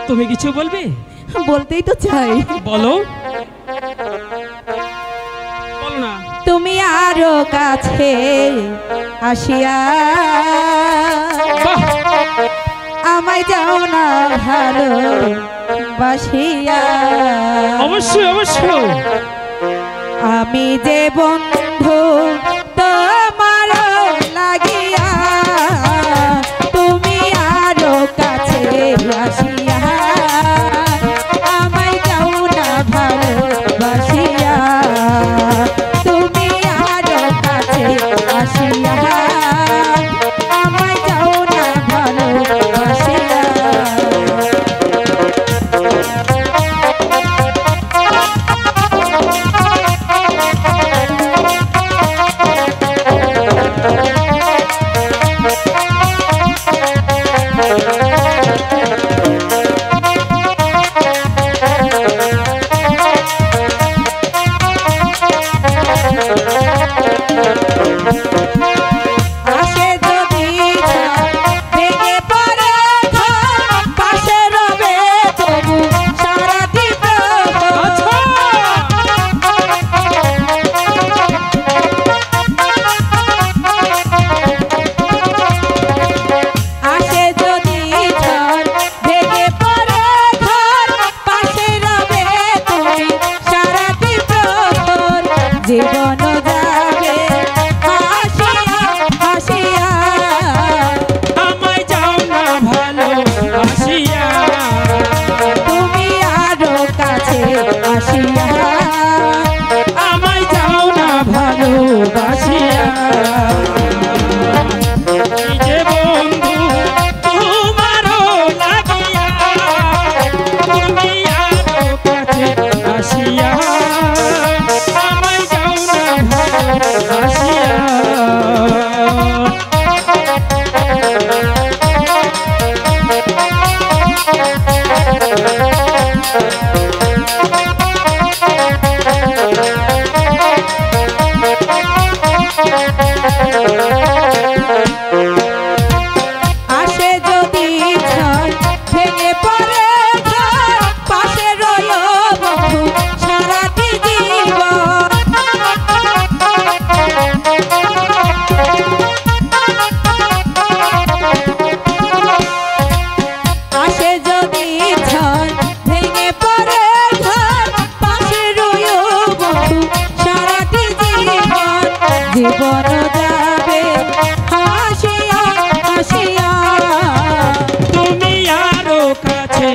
তুমি কিছু বলবে? বলতেই তো চাই। বলো বলো না। তুমি আরো কাছে আসিয়া আমায় যাও না ভালো বাসিয়া। অবশ্যই অবশ্যই। আমি যে বন্ধু তোমার লাগিয়া তুমি আরো কাছে আসিয়া আমায় যাও না ভালো বাসিয়া। তুমি আরো কাছে আসিয়া আমায় যাও না ভালো বাসিয়া। জীবন যাবে হাসিয়া হাসিয়া আমায় যাও না ভালো বাসিয়া। তুমি আরো কাছে আসিয়া আমায় যাও না ভালো বাসিয়া। যে বন্ধু তোমারও লাগিয়া তুমি আরো কাছে আসিয়া আমায় যাও না ভালো বাসিয়া। আসে যদি ঝড় ভেঙে পড়ে ঘর পাশে রইল বন্ধু সারাটি জীবন। আসে যদি ঝড় ভেঙে পড়ে ঘর পাশে রইল বন্ধু সারাটি জীবন। জীবন যাবে হাসিয়া হাসিয়া তুমি আরো কাছে